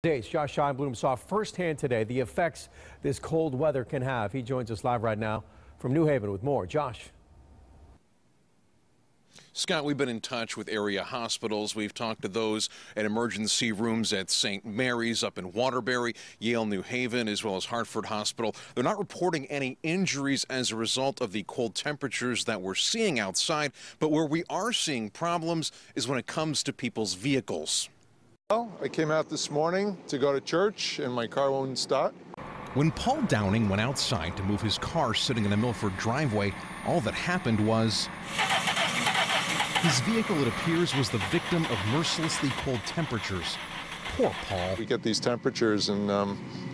Josh Scheinblum saw firsthand today the effects this cold weather can have. He joins us live right now from New Haven with more. Josh. Scott, we've been in touch with area hospitals. We've talked to those at emergency rooms at St. Mary's up in Waterbury, Yale, New Haven, as well as Hartford Hospital. They're not reporting any injuries as a result of the cold temperatures that we're seeing outside, but where we are seeing problems is when it comes to people's vehicles. Well, I came out this morning to go to church and my car wouldn't start. When Paul Downing went outside to move his car sitting in the Milford driveway, all that happened was his vehicle, it appears, was the victim of mercilessly cold temperatures. Poor Paul. We get these temperatures and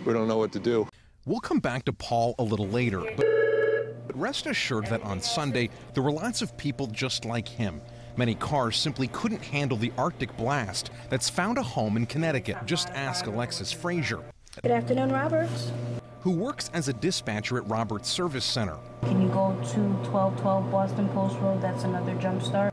we don't know what to do. We'll come back to Paul a little later, but rest assured that on Sunday, there were lots of people just like him. Many cars simply couldn't handle the Arctic blast that's found a home in Connecticut. Just ask Alexis Frazier. Good afternoon, Roberts. Who works as a dispatcher at Roberts Service Center. Can you go to 1212 Boston Post Road? That's another jump start.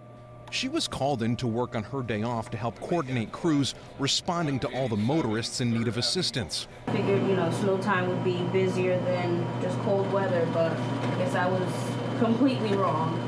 She was called in to work on her day off to help coordinate crews responding to all the motorists in need of assistance. Figured, snow time would be busier than just cold weather, but I guess I was completely wrong.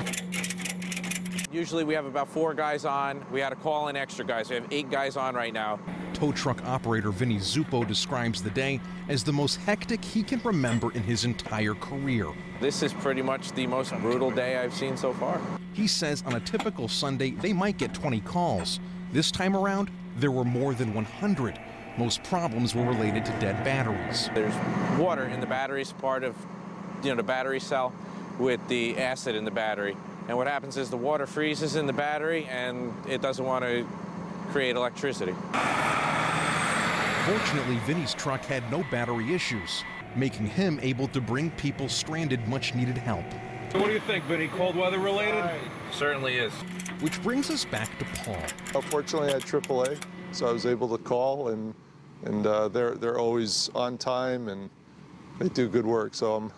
Usually we have about 4 guys on. We had to call in extra guys. We have 8 guys on right now. Tow truck operator Vinny Zuppo describes the day as the most hectic he can remember in his entire career. This is pretty much the most brutal day I've seen so far. He says on a typical Sunday, they might get 20 calls. This time around, there were more than 100. Most problems were related to dead batteries. There's water in the batteries, part of the battery cell with the acid in the battery. And what happens is the water freezes in the battery and it doesn't want to create electricity. Fortunately, Vinny's truck had no battery issues, making him able to bring people stranded much needed help. So what do you think, Vinny? Cold weather related? Certainly is. Which brings us back to Paul. Fortunately, I had AAA, so I was able to call and they're always on time and they do good work. So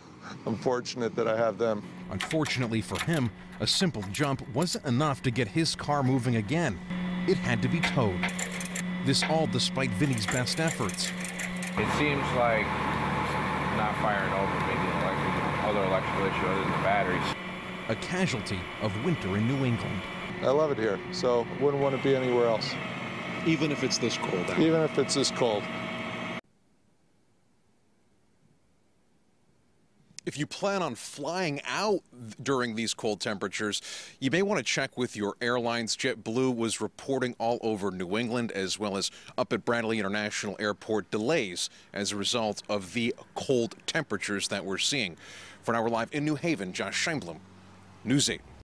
I'm fortunate that I have them. Unfortunately for him, a simple jump wasn't enough to get his car moving again. It had to be towed. This all despite Vinny's best efforts. It seems like not firing over, maybe other electrical issue other than the batteries. A casualty of winter in New England. I love it here, so wouldn't want to be anywhere else. Even if it's this cold out. Even if it's this cold. If you plan on flying out during these cold temperatures, you may want to check with your airlines. JetBlue was reporting all over New England as well as up at Bradley International Airport delays as a result of the cold temperatures that we're seeing. For an hour live in New Haven, Josh Scheinblum, News 8.